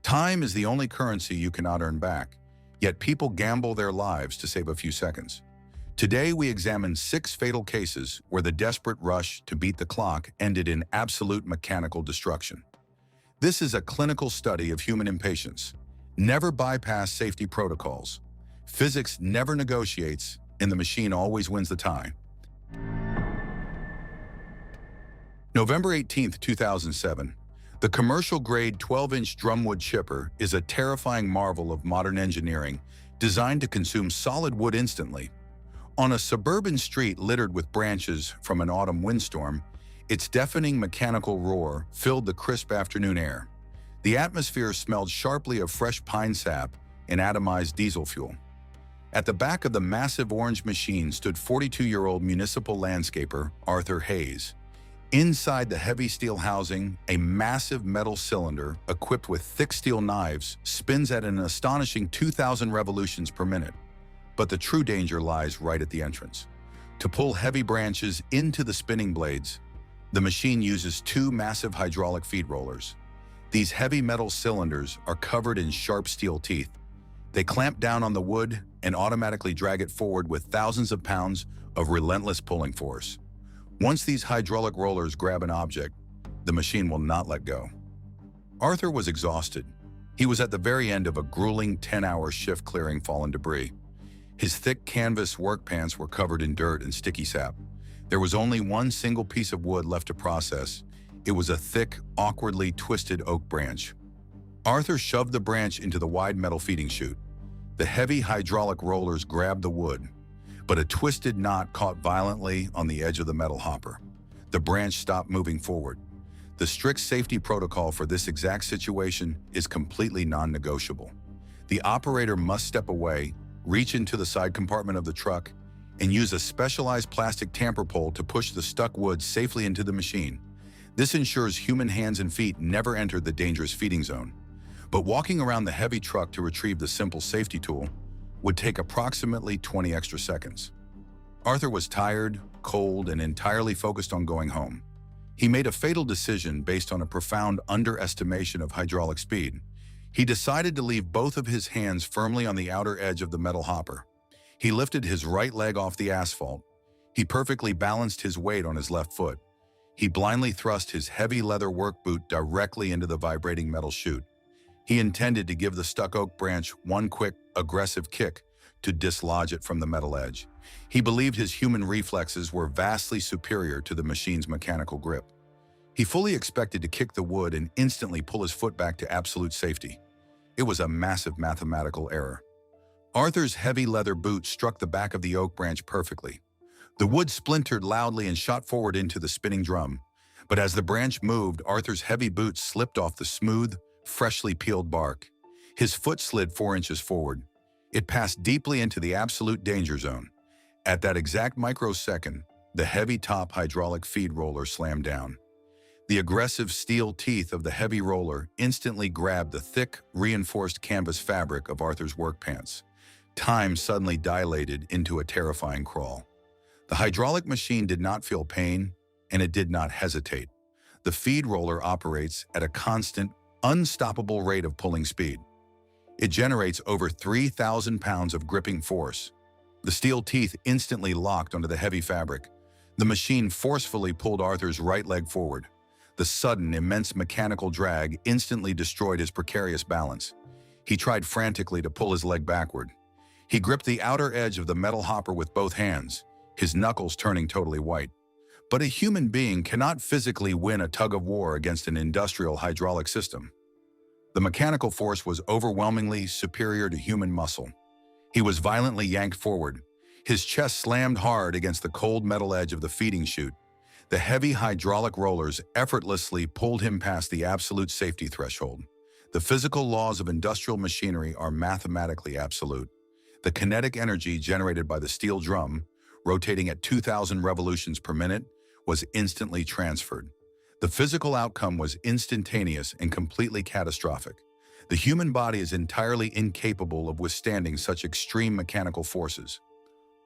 Time is the only currency you cannot earn back, yet people gamble their lives to save a few seconds. Today, we examine 6 fatal cases where the desperate rush to beat the clock ended in absolute mechanical destruction. This is a clinical study of human impatience. Never bypass safety protocols. Physics never negotiates, and the machine always wins the tie. November 18, 2007. The commercial-grade 12-inch drumwood chipper is a terrifying marvel of modern engineering designed to consume solid wood instantly. On a suburban street littered with branches from an autumn windstorm, its deafening mechanical roar filled the crisp afternoon air. The atmosphere smelled sharply of fresh pine sap and atomized diesel fuel. At the back of the massive orange machine stood 42-year-old municipal landscaper Arthur Hayes. Inside the heavy steel housing, a massive metal cylinder equipped with thick steel knives spins at an astonishing 2,000 revolutions per minute. But the true danger lies right at the entrance. To pull heavy branches into the spinning blades, the machine uses 2 massive hydraulic feed rollers. These heavy metal cylinders are covered in sharp steel teeth. They clamp down on the wood and automatically drag it forward with thousands of pounds of relentless pulling force. Once these hydraulic rollers grab an object, the machine will not let go. Arthur was exhausted. He was at the very end of a grueling 10-hour shift clearing fallen debris. His thick canvas work pants were covered in dirt and sticky sap. There was only one single piece of wood left to process. It was a thick, awkwardly twisted oak branch. Arthur shoved the branch into the wide metal feeding chute. The heavy hydraulic rollers grabbed the wood, but a twisted knot caught violently on the edge of the metal hopper. The branch stopped moving forward. The strict safety protocol for this exact situation is completely non-negotiable. The operator must step away, reach into the side compartment of the truck, and use a specialized plastic tamper pole to push the stuck wood safely into the machine. This ensures human hands and feet never enter the dangerous feeding zone. But walking around the heavy truck to retrieve the simple safety tool would take approximately 20 extra seconds. Arthur was tired, cold, and entirely focused on going home. He made a fatal decision based on a profound underestimation of hydraulic speed. He decided to leave both of his hands firmly on the outer edge of the metal hopper. He lifted his right leg off the asphalt. He perfectly balanced his weight on his left foot. He blindly thrust his heavy leather work boot directly into the vibrating metal chute. He intended to give the stuck oak branch one quick, aggressive kick to dislodge it from the metal edge. He believed his human reflexes were vastly superior to the machine's mechanical grip. He fully expected to kick the wood and instantly pull his foot back to absolute safety. It was a massive mathematical error. Arthur's heavy leather boot struck the back of the oak branch perfectly. The wood splintered loudly and shot forward into the spinning drum. But as the branch moved, Arthur's heavy boot slipped off the smooth, freshly peeled bark. His foot slid 4 inches forward. It passed deeply into the absolute danger zone. At that exact microsecond, the heavy top hydraulic feed roller slammed down. The aggressive steel teeth of the heavy roller instantly grabbed the thick, reinforced canvas fabric of Arthur's work pants. Time suddenly dilated into a terrifying crawl. The hydraulic machine did not feel pain, and it did not hesitate. The feed roller operates at a constant, unstoppable rate of pulling speed. It generates over 3,000 pounds of gripping force. The steel teeth instantly locked onto the heavy fabric. The machine forcefully pulled Arthur's right leg forward. The sudden, immense mechanical drag instantly destroyed his precarious balance. He tried frantically to pull his leg backward. He gripped the outer edge of the metal hopper with both hands, his knuckles turning totally white. But a human being cannot physically win a tug-of-war against an industrial hydraulic system. The mechanical force was overwhelmingly superior to human muscle. He was violently yanked forward. His chest slammed hard against the cold metal edge of the feeding chute. The heavy hydraulic rollers effortlessly pulled him past the absolute safety threshold. The physical laws of industrial machinery are mathematically absolute. The kinetic energy generated by the steel drum, rotating at 2,000 revolutions per minute, was instantly transferred. The physical outcome was instantaneous and completely catastrophic. The human body is entirely incapable of withstanding such extreme mechanical forces.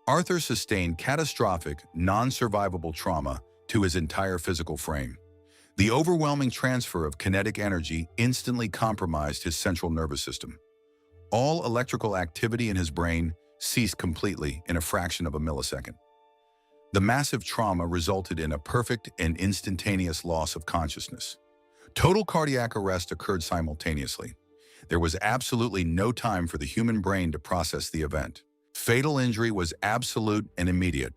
Arthur sustained catastrophic, non-survivable trauma to his entire physical frame. The overwhelming transfer of kinetic energy instantly compromised his central nervous system. All electrical activity in his brain ceased completely in a fraction of a millisecond. The massive trauma resulted in a perfect and instantaneous loss of consciousness. Total cardiac arrest occurred simultaneously. There was absolutely no time for the human brain to process the event. Fatal injury was absolute and immediate.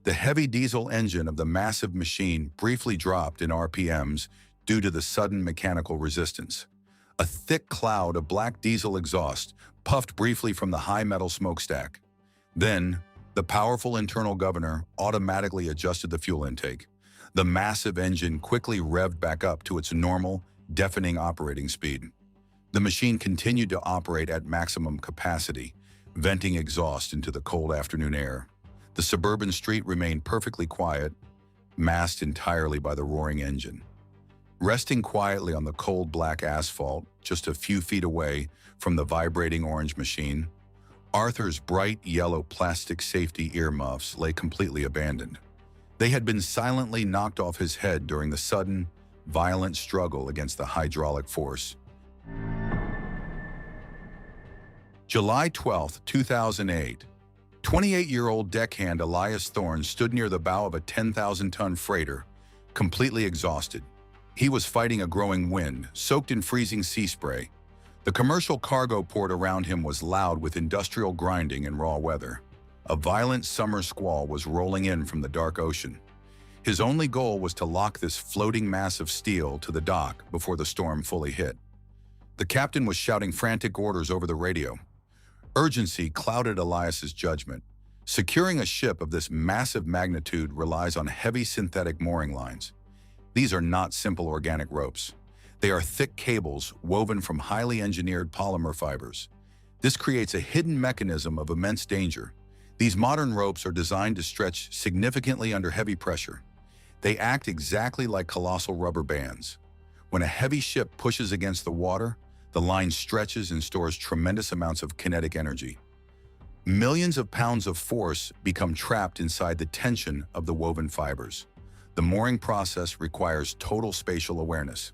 The heavy diesel engine of the massive machine briefly dropped in RPMs due to the sudden mechanical resistance. A thick cloud of black diesel exhaust puffed briefly from the high metal smokestack. Then, the powerful internal governor automatically adjusted the fuel intake. The massive engine quickly revved back up to its normal, deafening operating speed. The machine continued to operate at maximum capacity, venting exhaust into the cold afternoon air. The suburban street remained perfectly quiet, masked entirely by the roaring engine. Resting quietly on the cold black asphalt, just a few feet away from the vibrating orange machine, Arthur's bright yellow plastic safety earmuffs lay completely abandoned. They had been silently knocked off his head during the sudden, violent struggle against the hydraulic force. July 12, 2008. 28-year-old deckhand Elias Thorne stood near the bow of a 10,000-ton freighter, completely exhausted. He was fighting a growing wind, soaked in freezing sea spray. The commercial cargo port around him was loud with industrial grinding and raw weather. A violent summer squall was rolling in from the dark ocean. His only goal was to lock this floating mass of steel to the dock before the storm fully hit. The captain was shouting frantic orders over the radio. Urgency clouded Elias's judgment. Securing a ship of this massive magnitude relies on heavy synthetic mooring lines. These are not simple organic ropes. They are thick cables woven from highly engineered polymer fibers. This creates a hidden mechanism of immense danger. These modern ropes are designed to stretch significantly under heavy pressure. They act exactly like colossal rubber bands. When a heavy ship pushes against the water, the line stretches and stores tremendous amounts of kinetic energy. Millions of pounds of force become trapped inside the tension of the woven fibers. The mooring process requires total spatial awareness.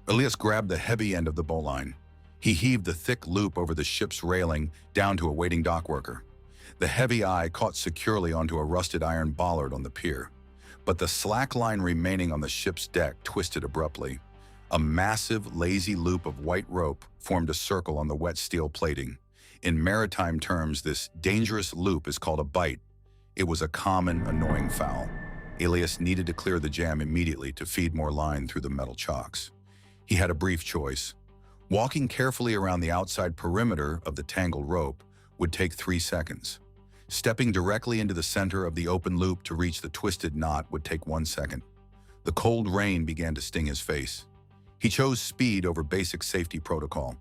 Elias grabbed the heavy end of the bowline. He heaved the thick loop over the ship's railing down to a waiting dock worker. The heavy eye caught securely onto a rusted iron bollard on the pier. But the slack line remaining on the ship's deck twisted abruptly. A massive, lazy loop of white rope formed a circle on the wet steel plating. In maritime terms, this dangerous loop is called a bight. It was a common, annoying foul. Elias needed to clear the jam immediately to feed more line through the metal chocks. He had a brief choice. Walking carefully around the outside perimeter of the tangled rope would take 3 seconds. Stepping directly into the center of the open loop to reach the twisted knot would take 1 second. The cold rain began to sting his face. He chose speed over basic safety protocol.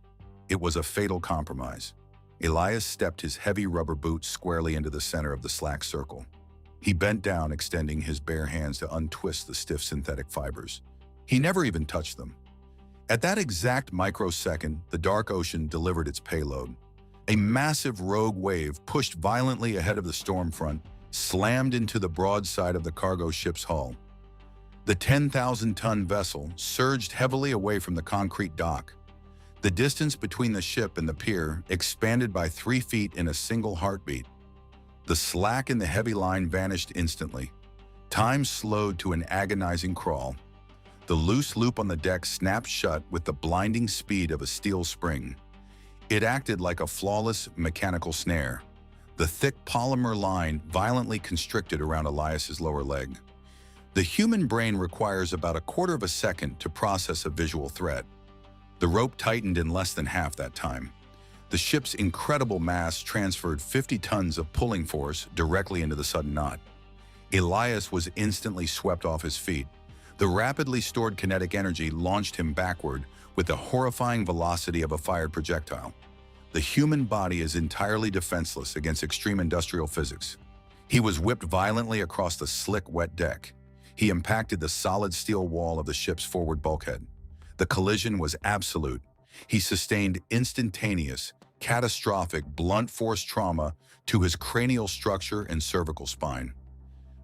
It was a fatal compromise. Elias stepped his heavy rubber boots squarely into the center of the slack circle. He bent down, extending his bare hands to untwist the stiff synthetic fibers. He never even touched them. At that exact microsecond, the dark ocean delivered its payload. A massive rogue wave pushed violently ahead of the storm front, slammed into the broadside of the cargo ship's hull. The 10,000-ton vessel surged heavily away from the concrete dock. The distance between the ship and the pier expanded by 3 feet in a single heartbeat. The slack in the heavy line vanished instantly. Time slowed to an agonizing crawl. The loose loop on the deck snapped shut with the blinding speed of a steel spring. It acted like a flawless mechanical snare. The thick polymer line violently constricted around Elias's lower leg. The human brain requires about a quarter of a second to process a visual threat. The rope tightened in less than half that time. The ship's incredible mass transferred 50 tons of pulling force directly into the sudden knot. Elias was instantly swept off his feet. The rapidly stored kinetic energy launched him backward with the horrifying velocity of a fired projectile. The human body is entirely defenseless against extreme industrial physics. He was whipped violently across the slick, wet deck. He impacted the solid steel wall of the ship's forward bulkhead. The collision was absolute. He sustained instantaneous, catastrophic, blunt force trauma to his cranial structure and cervical spine.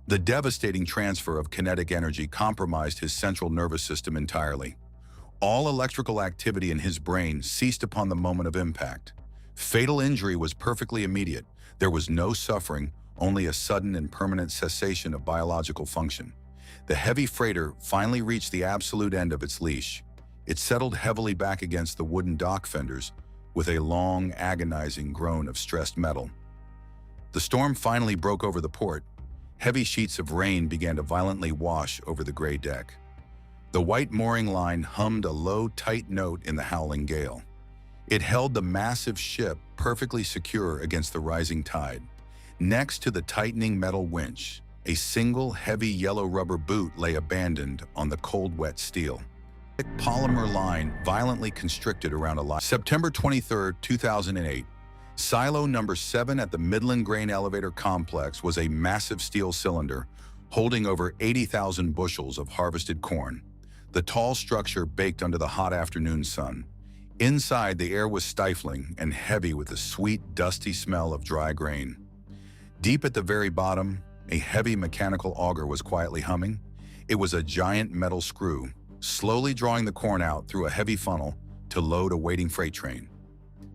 The devastating transfer of kinetic energy compromised his central nervous system entirely. All electrical activity in his brain ceased upon the moment of impact. Fatal injury was perfectly immediate. There was no suffering, only a sudden and permanent cessation of biological function. The heavy freighter finally reached the absolute end of its leash. It settled heavily back against the wooden dock fenders with a long, agonizing groan of stressed metal. The storm finally broke over the port. Heavy sheets of rain began to violently wash over the gray deck. The white mooring line hummed a low, tight note in the howling gale. It held the massive ship perfectly secure against the rising tide. Next to the tightening metal winch, a single heavy yellow rubber boot lay abandoned on the cold, wet steel. The polymer line violently constricted around a line. September 23, 2008. Silo number 7 at the Midland Grain Elevator Complex was a massive steel cylinder holding over 80,000 bushels of harvested corn. The tall structure baked under the hot afternoon sun. Inside, the air was stifling and heavy with the sweet, dusty smell of dry grain. Deep at the very bottom, a heavy mechanical auger was quietly humming. It was a giant metal screw, slowly drawing the corn out through a heavy funnel to load a waiting freight train.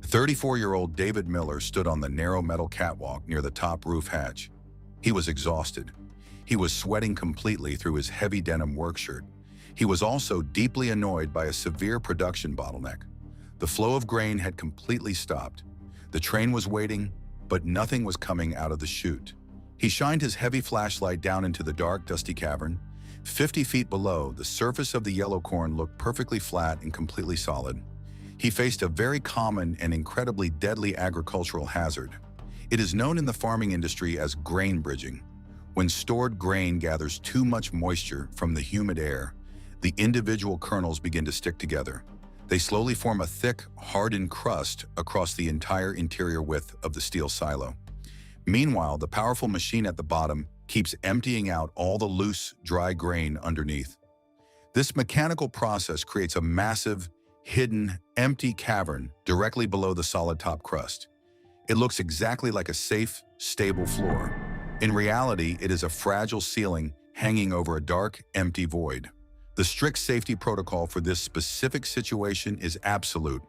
34-year-old David Miller stood on the narrow metal catwalk near the top roof hatch. He was exhausted. He was sweating completely through his heavy denim work shirt. He was also deeply annoyed by a severe production bottleneck. The flow of grain had completely stopped. The train was waiting, but nothing was coming out of the chute. He shined his heavy flashlight down into the dark, dusty cavern. 50 feet below, the surface of the yellow corn looked perfectly flat and completely solid. He faced a very common and incredibly deadly agricultural hazard. It is known in the farming industry as grain bridging. When stored grain gathers too much moisture from the humid air, the individual kernels begin to stick together. They slowly form a thick, hardened crust across the entire interior width of the steel silo. Meanwhile, the powerful machine at the bottom keeps emptying out all the loose, dry grain underneath. This mechanical process creates a massive, hidden, empty cavern directly below the solid top crust. It looks exactly like a safe, stable floor. In reality, it is a fragile ceiling hanging over a dark, empty void. The strict safety protocol for this specific situation is absolute.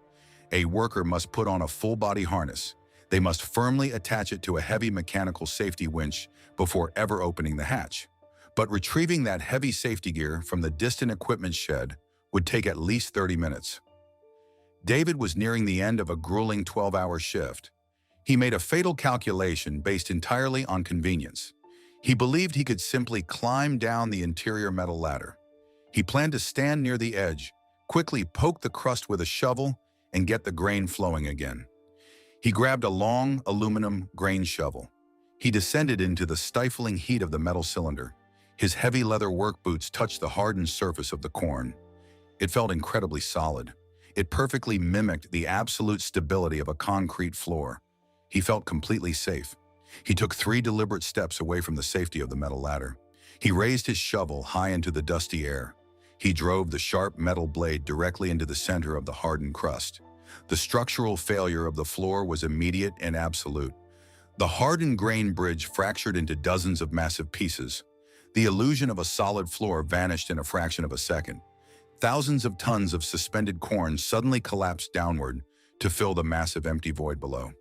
A worker must put on a full-body harness. They must firmly attach it to a heavy mechanical safety winch before ever opening the hatch. But retrieving that heavy safety gear from the distant equipment shed would take at least 30 minutes. David was nearing the end of a grueling 12-hour shift. He made a fatal calculation based entirely on convenience. He believed he could simply climb down the interior metal ladder. He planned to stand near the edge, quickly poke the crust with a shovel, and get the grain flowing again. He grabbed a long aluminum grain shovel. He descended into the stifling heat of the metal cylinder. His heavy leather work boots touched the hardened surface of the corn. It felt incredibly solid. It perfectly mimicked the absolute stability of a concrete floor. He felt completely safe. He took 3 deliberate steps away from the safety of the metal ladder. He raised his shovel high into the dusty air. He drove the sharp metal blade directly into the center of the hardened crust. The structural failure of the floor was immediate and absolute. The hardened grain bridge fractured into dozens of massive pieces. The illusion of a solid floor vanished in a fraction of a second. Thousands of tons of suspended corn suddenly collapsed downward to fill the massive empty void below.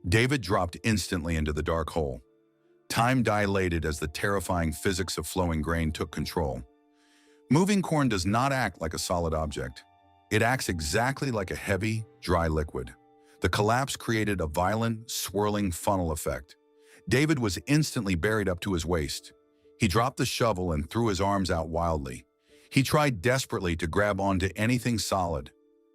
David dropped instantly into the dark hole. Time dilated as the terrifying physics of flowing grain took control. Moving corn does not act like a solid object. It acts exactly like a heavy, dry liquid. The collapse created a violent, swirling funnel effect. David was instantly buried up to his waist. He dropped the shovel and threw his arms out wildly. He tried desperately to grab onto anything solid,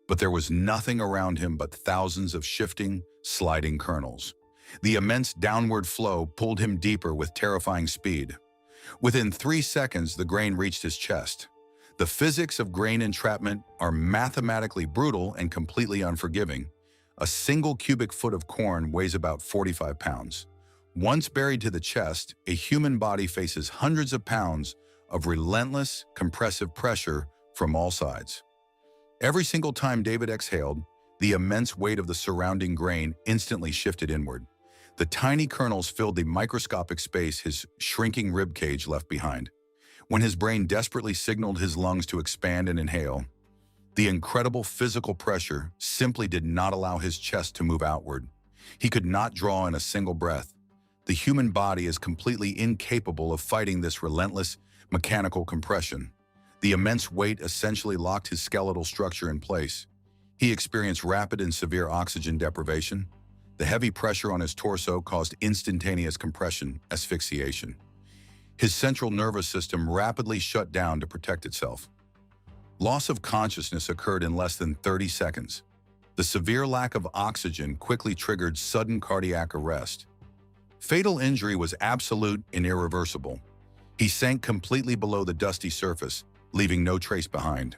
but there was nothing around him but thousands of shifting, sliding kernels. The immense downward flow pulled him deeper with terrifying speed. Within 3 seconds, the grain reached his chest. The physics of grain entrapment are mathematically brutal and completely unforgiving. A single cubic foot of corn weighs about 45 pounds. Once buried to the chest, a human body faces hundreds of pounds of relentless, compressive pressure from all sides. Every single time David exhaled, the immense weight of the surrounding grain instantly shifted inward. The tiny kernels filled the microscopic space his shrinking rib cage left behind. When his brain desperately signaled his lungs to expand and inhale, the incredible physical pressure simply did not allow his chest to move outward. He could not draw in a single breath. The human body is completely incapable of fighting this relentless mechanical compression. The immense weight essentially locked his skeletal structure in place. He experienced rapid and severe oxygen deprivation. The heavy pressure on his torso caused instantaneous compression, asphyxiation. His central nervous system rapidly shut down to protect itself. Loss of consciousness occurred in less than 30 seconds. The severe lack of oxygen quickly triggered sudden cardiac arrest. Fatal injury was absolute and irreversible. He sank completely below the dusty surface, leaving no trace behind.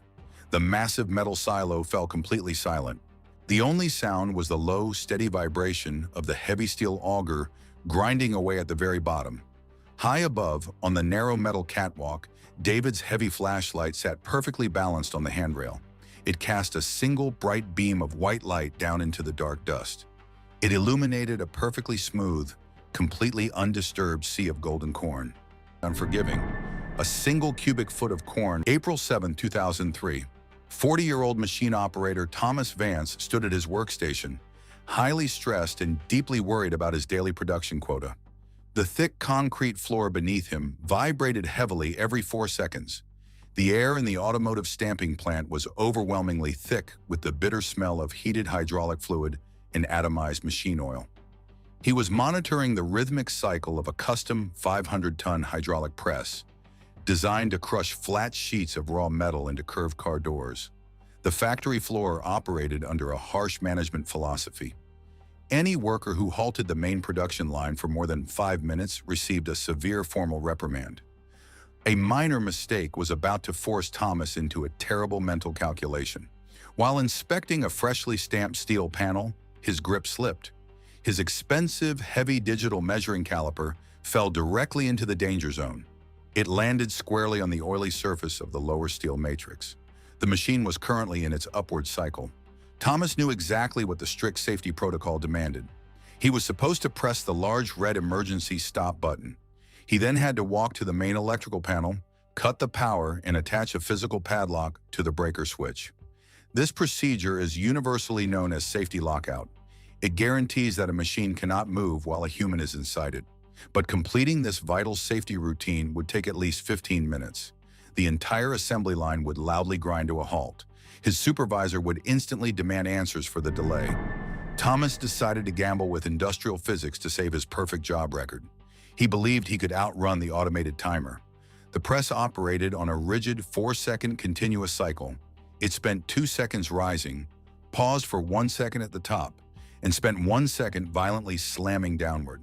The massive metal silo fell completely silent. The only sound was the low, steady vibration of the heavy steel auger grinding away at the very bottom. High above, on the narrow metal catwalk, David's heavy flashlight sat perfectly balanced on the handrail. It cast a single bright beam of white light down into the dark dust. It illuminated a perfectly smooth, completely undisturbed sea of golden corn. Unforgiving, a single cubic foot of corn. April 7, 2003. 40-year-old machine operator Thomas Vance stood at his workstation, highly stressed and deeply worried about his daily production quota. The thick concrete floor beneath him vibrated heavily every 4 seconds. The air in the automotive stamping plant was overwhelmingly thick with the bitter smell of heated hydraulic fluid and atomized machine oil. He was monitoring the rhythmic cycle of a custom 500-ton hydraulic press, designed to crush flat sheets of raw metal into curved car doors. The factory floor operated under a harsh management philosophy. Any worker who halted the main production line for more than 5 minutes received a severe formal reprimand. A minor mistake was about to force Thomas into a terrible mental calculation. While inspecting a freshly stamped steel panel, his grip slipped. His expensive, heavy digital measuring caliper fell directly into the danger zone. It landed squarely on the oily surface of the lower steel matrix. The machine was currently in its upward cycle. Thomas knew exactly what the strict safety protocol demanded. He was supposed to press the large red emergency stop button. He then had to walk to the main electrical panel, cut the power, and attach a physical padlock to the breaker switch. This procedure is universally known as safety lockout. It guarantees that a machine cannot move while a human is inside it. But completing this vital safety routine would take at least 15 minutes. The entire assembly line would loudly grind to a halt. His supervisor would instantly demand answers for the delay. Thomas decided to gamble with industrial physics to save his perfect job record. He believed he could outrun the automated timer. The press operated on a rigid 4-second continuous cycle. It spent 2 seconds rising, paused for 1 second at the top, and spent 1 second violently slamming downward.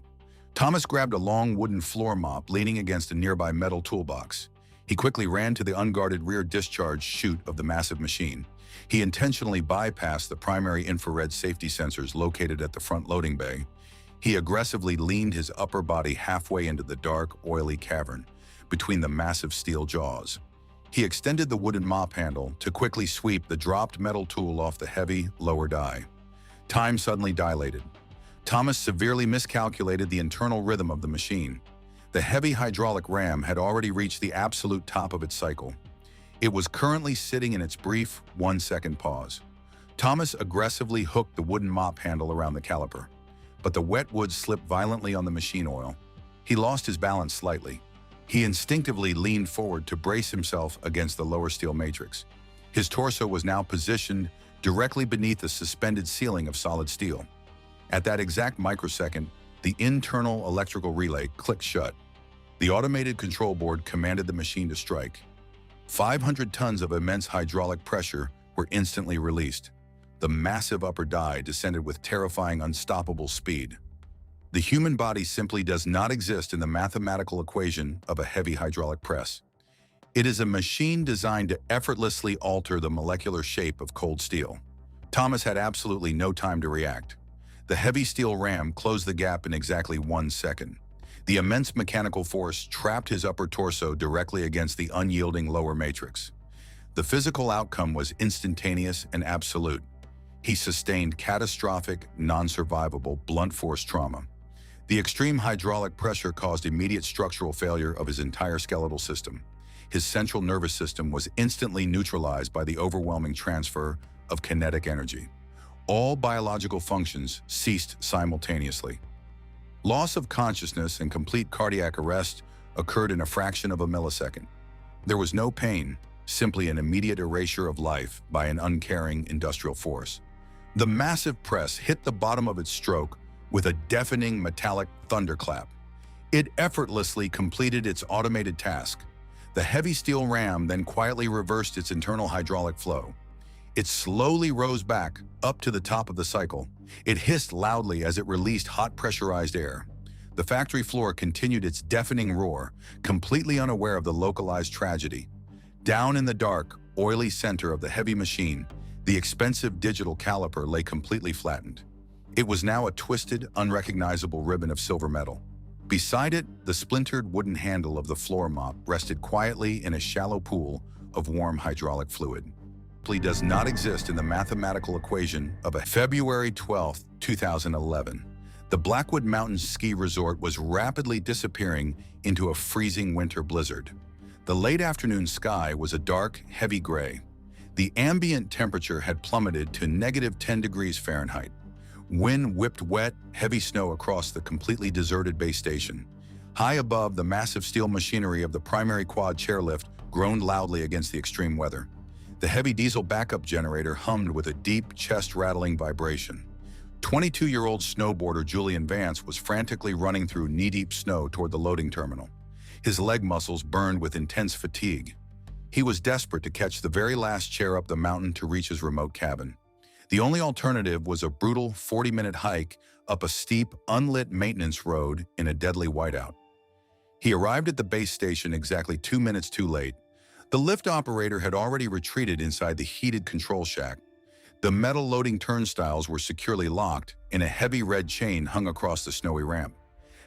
Thomas grabbed a long wooden floor mop leaning against a nearby metal toolbox. He quickly ran to the unguarded rear discharge chute of the massive machine. He intentionally bypassed the primary infrared safety sensors located at the front loading bay. He aggressively leaned his upper body halfway into the dark, oily cavern between the massive steel jaws. He extended the wooden mop handle to quickly sweep the dropped metal tool off the heavy, lower die. Time suddenly dilated. Thomas severely miscalculated the internal rhythm of the machine. The heavy hydraulic ram had already reached the absolute top of its cycle. It was currently sitting in its brief 1-second pause. Thomas aggressively hooked the wooden mop handle around the caliper, but the wet wood slipped violently on the machine oil. He lost his balance slightly. He instinctively leaned forward to brace himself against the lower steel matrix. His torso was now positioned directly beneath the suspended ceiling of solid steel. At that exact microsecond, the internal electrical relay clicked shut. The automated control board commanded the machine to strike. 500 tons of immense hydraulic pressure were instantly released. The massive upper die descended with terrifying, unstoppable speed. The human body simply does not exist in the mathematical equation of a heavy hydraulic press. It is a machine designed to effortlessly alter the molecular shape of cold steel. Thomas had absolutely no time to react. The heavy steel ram closed the gap in exactly 1 second. The immense mechanical force trapped his upper torso directly against the unyielding lower matrix. The physical outcome was instantaneous and absolute. He sustained catastrophic, non-survivable, blunt force trauma. The extreme hydraulic pressure caused immediate structural failure of his entire skeletal system. His central nervous system was instantly neutralized by the overwhelming transfer of kinetic energy. All biological functions ceased simultaneously. Loss of consciousness and complete cardiac arrest occurred in a fraction of a millisecond. There was no pain, simply an immediate erasure of life by an uncaring industrial force. The massive press hit the bottom of its stroke with a deafening metallic thunderclap. It effortlessly completed its automated task. The heavy steel ram then quietly reversed its internal hydraulic flow. It slowly rose back, up to the top of the cycle. It hissed loudly as it released hot pressurized air. The factory floor continued its deafening roar, completely unaware of the localized tragedy. Down in the dark, oily center of the heavy machine, the expensive digital caliper lay completely flattened. It was now a twisted, unrecognizable ribbon of silver metal. Beside it, the splintered wooden handle of the floor mop rested quietly in a shallow pool of warm hydraulic fluid. It does not exist in the mathematical equation of a February 12, 2011. The Blackwood Mountains ski resort was rapidly disappearing into a freezing winter blizzard. The late afternoon sky was a dark, heavy gray. The ambient temperature had plummeted to -10 degrees Fahrenheit. Wind whipped wet, heavy snow across the completely deserted base station. High above, the massive steel machinery of the primary quad chairlift groaned loudly against the extreme weather. The heavy diesel backup generator hummed with a deep, chest-rattling vibration. 22-year-old snowboarder Julian Vance was frantically running through knee-deep snow toward the loading terminal. His leg muscles burned with intense fatigue. He was desperate to catch the very last chair up the mountain to reach his remote cabin. The only alternative was a brutal 40-minute hike up a steep, unlit maintenance road in a deadly whiteout. He arrived at the base station exactly 2 minutes too late. The lift operator had already retreated inside the heated control shack. The metal loading turnstiles were securely locked, and a heavy red chain hung across the snowy ramp.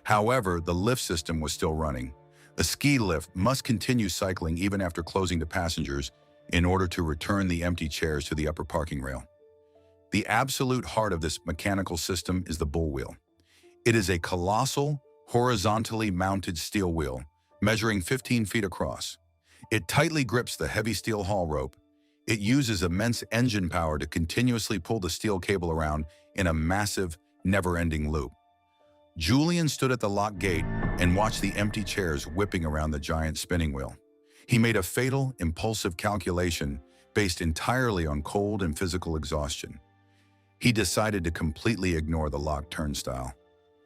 However, the lift system was still running. A ski lift must continue cycling even after closing to passengers in order to return the empty chairs to the upper parking rail. The absolute heart of this mechanical system is the bull wheel. It is a colossal, horizontally mounted steel wheel, measuring 15 feet across. It tightly grips the heavy steel haul rope. It uses immense engine power to continuously pull the steel cable around in a massive, never-ending loop. Julian stood at the lock gate and watched the empty chairs whipping around the giant spinning wheel. He made a fatal, impulsive calculation based entirely on cold and physical exhaustion. He decided to completely ignore the locked turnstile.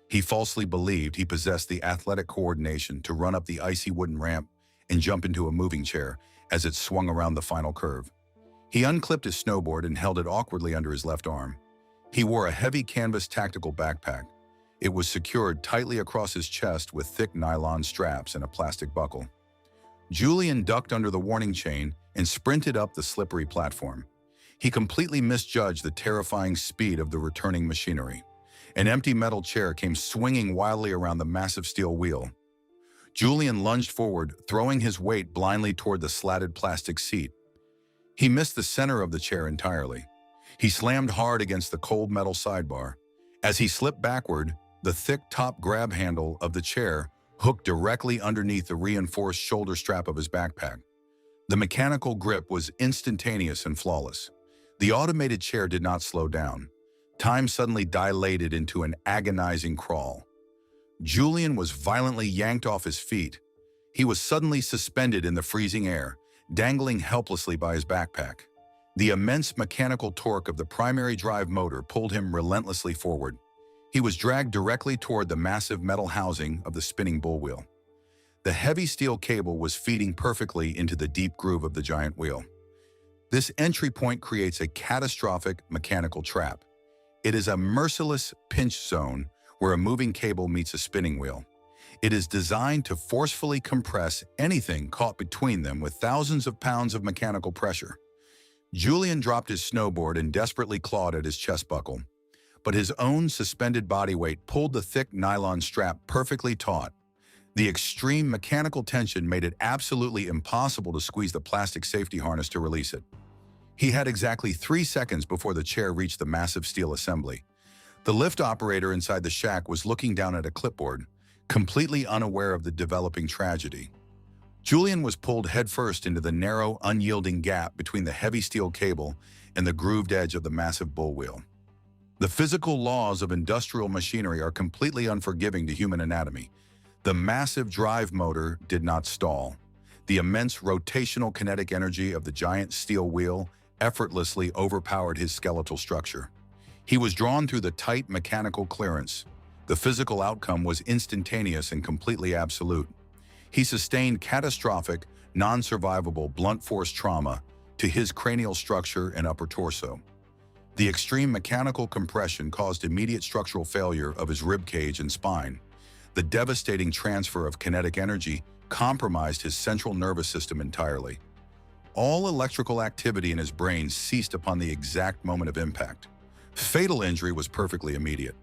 He falsely believed he possessed the athletic coordination to run up the icy wooden ramp and jump into a moving chair as it swung around the final curve. He unclipped his snowboard and held it awkwardly under his left arm. He wore a heavy canvas tactical backpack. It was secured tightly across his chest with thick nylon straps and a plastic buckle. Julian ducked under the warning chain and sprinted up the slippery platform. He completely misjudged the terrifying speed of the returning machinery. An empty metal chair came swinging wildly around the massive steel wheel. Julian lunged forward, throwing his weight blindly toward the slatted plastic seat. He missed the center of the chair entirely. He slammed hard against the cold metal sidebar. As he slipped backward, the thick top grab handle of the chair hooked directly underneath the reinforced shoulder strap of his backpack. The mechanical grip was instantaneous and flawless. The automated chair did not slow down. Time suddenly dilated into an agonizing crawl. Julian was violently yanked off his feet. He was suddenly suspended in the freezing air, dangling helplessly by his backpack. The immense mechanical torque of the primary drive motor pulled him relentlessly forward. He was dragged directly toward the massive metal housing of the spinning bullwheel. The heavy steel cable was feeding perfectly into the deep groove of the giant wheel. This entry point creates a catastrophic mechanical trap. It is a merciless pinch zone where a moving cable meets a spinning wheel. It is designed to forcefully compress anything caught between them with thousands of pounds of mechanical pressure. Julian dropped his snowboard and desperately clawed at his chest buckle, but his own suspended body weight pulled the thick nylon strap perfectly taut. The extreme mechanical tension made it absolutely impossible to squeeze the plastic safety harness to release it. He had exactly 3 seconds before the chair reached the massive steel assembly. The lift operator inside the shack was looking down at a clipboard, completely unaware of the developing tragedy. Julian was pulled headfirst into the narrow, unyielding gap between the heavy steel cable and the grooved edge of the massive bull wheel. The physical laws of industrial machinery are completely unforgiving to human anatomy. The massive drive motor did not stall. The immense rotational kinetic energy of the giant steel wheel effortlessly overpowered his skeletal structure. He was drawn through the tight mechanical clearance. The physical outcome was instantaneous and completely absolute. He sustained catastrophic, non-survivable blunt force trauma to his cranial structure and upper torso. The extreme mechanical compression caused immediate structural failure of his rib cage and spine. The devastating transfer of kinetic energy compromised his central nervous system entirely. All electrical activity in his brain ceased upon the exact moment of impact. Fatal injury was perfectly immediate.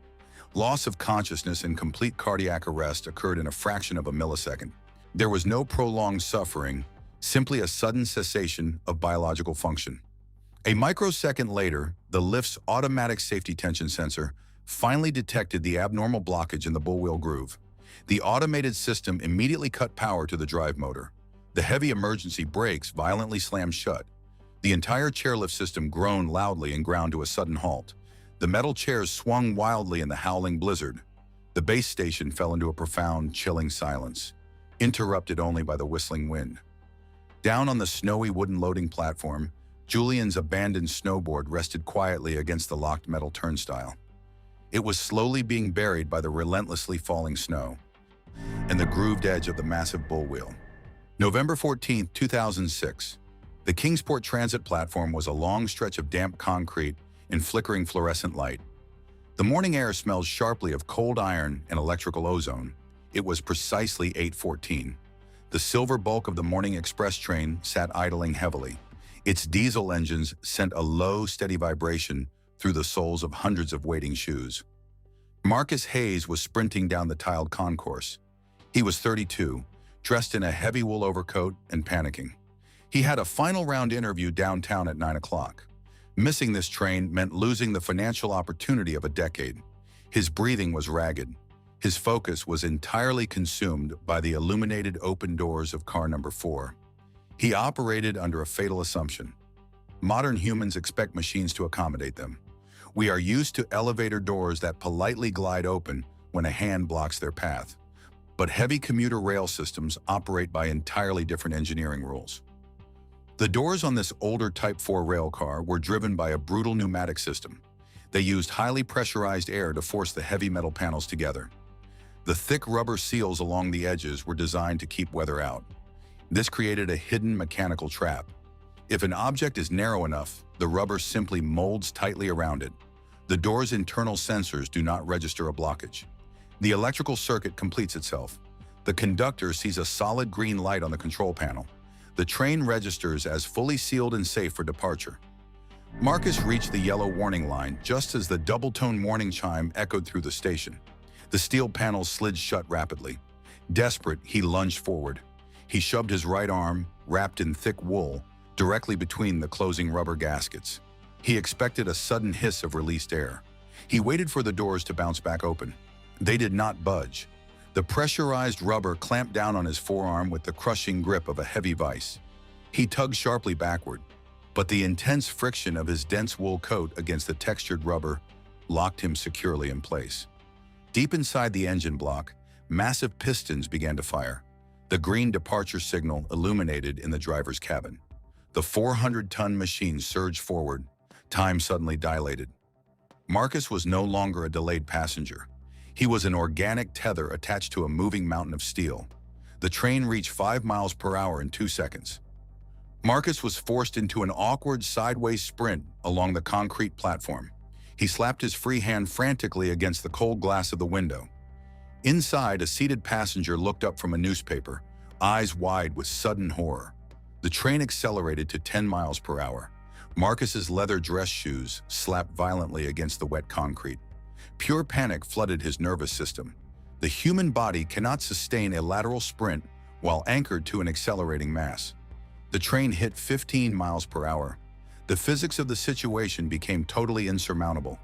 Loss of consciousness and complete cardiac arrest occurred in a fraction of a millisecond. There was no prolonged suffering, simply a sudden cessation of biological function. A microsecond later, the lift's automatic safety tension sensor finally detected the abnormal blockage in the bullwheel groove. The automated system immediately cut power to the drive motor. The heavy emergency brakes violently slammed shut. The entire chairlift system groaned loudly and ground to a sudden halt. The metal chairs swung wildly in the howling blizzard. The base station fell into a profound, chilling silence, interrupted only by the whistling wind. Down on the snowy wooden loading platform, Julian's abandoned snowboard rested quietly against the locked metal turnstile. It was slowly being buried by the relentlessly falling snow and the grooved edge of the massive bullwheel. November 14, 2006. The Kingsport Transit platform was a long stretch of damp concrete in flickering fluorescent light. The morning air smelled sharply of cold iron and electrical ozone. It was precisely 8:14. The silver bulk of the morning express train sat idling heavily. Its diesel engines sent a low, steady vibration through the soles of hundreds of waiting shoes. Marcus Hayes was sprinting down the tiled concourse. He was 32, dressed in a heavy wool overcoat and panicking. He had a final round interview downtown at 9 o'clock. Missing this train meant losing the financial opportunity of a decade. His breathing was ragged. His focus was entirely consumed by the illuminated open doors of car number 4. He operated under a fatal assumption. Modern humans expect machines to accommodate them. We are used to elevator doors that politely glide open when a hand blocks their path. But heavy commuter rail systems operate by entirely different engineering rules. The doors on this older Type 4 rail car were driven by a brutal pneumatic system. They used highly pressurized air to force the heavy metal panels together. The thick rubber seals along the edges were designed to keep weather out. This created a hidden mechanical trap. If an object is narrow enough, the rubber simply molds tightly around it. The door's internal sensors do not register a blockage. The electrical circuit completes itself. The conductor sees a solid green light on the control panel. The train registers as fully sealed and safe for departure. Marcus reached the yellow warning line just as the double-tone warning chime echoed through the station. The steel panels slid shut rapidly. Desperate, he lunged forward. He shoved his right arm, wrapped in thick wool, directly between the closing rubber gaskets. He expected a sudden hiss of released air. He waited for the doors to bounce back open. They did not budge. The pressurized rubber clamped down on his forearm with the crushing grip of a heavy vise. He tugged sharply backward, but the intense friction of his dense wool coat against the textured rubber locked him securely in place. Deep inside the engine block, massive pistons began to fire. The green departure signal illuminated in the driver's cabin. The 400-ton machine surged forward. Time suddenly dilated. Marcus was no longer a delayed passenger. He was an organic tether attached to a moving mountain of steel. The train reached 5 miles per hour in 2 seconds. Marcus was forced into an awkward sideways sprint along the concrete platform. He slapped his free hand frantically against the cold glass of the window. Inside, a seated passenger looked up from a newspaper, eyes wide with sudden horror. The train accelerated to 10 miles per hour. Marcus's leather dress shoes slapped violently against the wet concrete. Pure panic flooded his nervous system. The human body cannot sustain a lateral sprint while anchored to an accelerating mass. The train hit 15 miles per hour. The physics of the situation became totally insurmountable.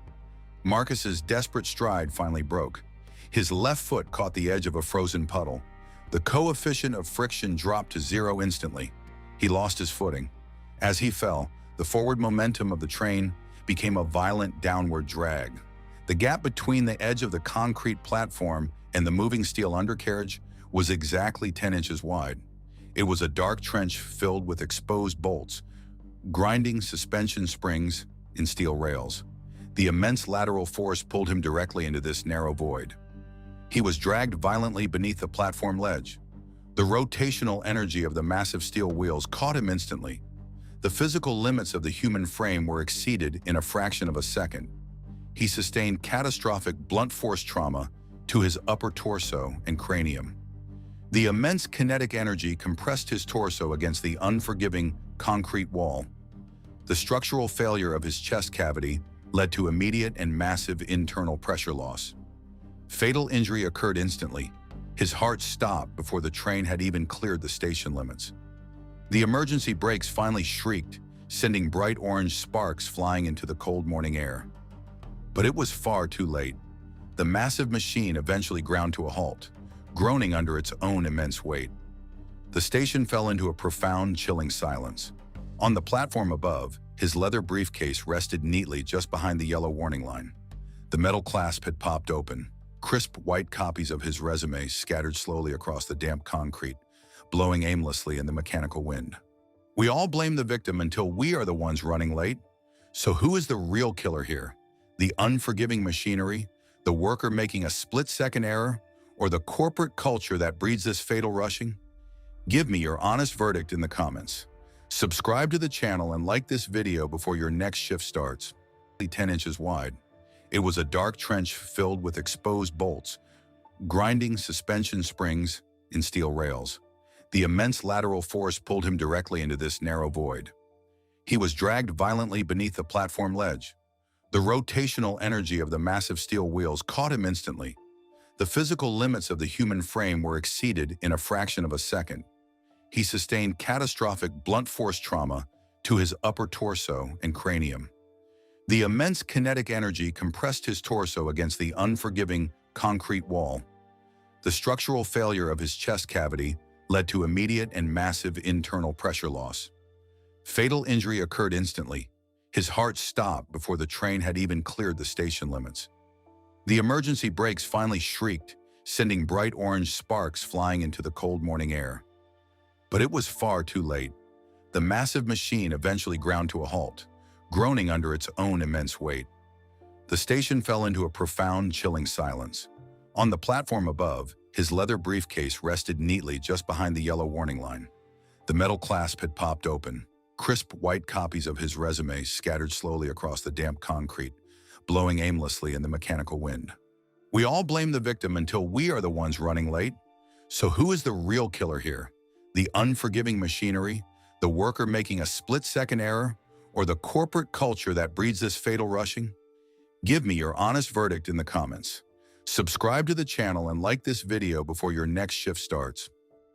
Marcus's desperate stride finally broke. His left foot caught the edge of a frozen puddle. The coefficient of friction dropped to 0 instantly. He lost his footing. As he fell, the forward momentum of the train became a violent downward drag. The gap between the edge of the concrete platform and the moving steel undercarriage was exactly 10 inches wide. It was a dark trench filled with exposed bolts, grinding suspension springs, and steel rails. The immense lateral force pulled him directly into this narrow void. He was dragged violently beneath the platform ledge. The rotational energy of the massive steel wheels caught him instantly. The physical limits of the human frame were exceeded in a fraction of a second. He sustained catastrophic blunt force trauma to his upper torso and cranium. The immense kinetic energy compressed his torso against the unforgiving concrete wall. The structural failure of his chest cavity led to immediate and massive internal pressure loss. Fatal injury occurred instantly. His heart stopped before the train had even cleared the station limits. The emergency brakes finally shrieked, sending bright orange sparks flying into the cold morning air. But it was far too late. The massive machine eventually ground to a halt, groaning under its own immense weight. The station fell into a profound, chilling silence. On the platform above, his leather briefcase rested neatly just behind the yellow warning line. The metal clasp had popped open. Crisp white copies of his resume scattered slowly across the damp concrete, blowing aimlessly in the mechanical wind. We all blame the victim until we are the ones running late. So who is the real killer here? The unforgiving machinery, the worker making a split-second error, or the corporate culture that breeds this fatal rushing? Give me your honest verdict in the comments. Subscribe to the channel and like this video before your next shift starts. 10 inches wide. It was a dark trench filled with exposed bolts, grinding suspension springs, and steel rails. The immense lateral force pulled him directly into this narrow void. He was dragged violently beneath the platform ledge. The rotational energy of the massive steel wheels caught him instantly. The physical limits of the human frame were exceeded in a fraction of a second. He sustained catastrophic blunt force trauma to his upper torso and cranium. The immense kinetic energy compressed his torso against the unforgiving concrete wall. The structural failure of his chest cavity led to immediate and massive internal pressure loss. Fatal injury occurred instantly. His heart stopped before the train had even cleared the station limits. The emergency brakes finally shrieked, sending bright orange sparks flying into the cold morning air. But it was far too late. The massive machine eventually ground to a halt, groaning under its own immense weight. The station fell into a profound, chilling silence. On the platform above, his leather briefcase rested neatly just behind the yellow warning line. The metal clasp had popped open. Crisp white copies of his resume scattered slowly across the damp concrete, blowing aimlessly in the mechanical wind. We all blame the victim until we are the ones running late. So who is the real killer here? The unforgiving machinery, the worker making a split-second error, or the corporate culture that breeds this fatal rushing? Give me your honest verdict in the comments. Subscribe to the channel and like this video before your next shift starts.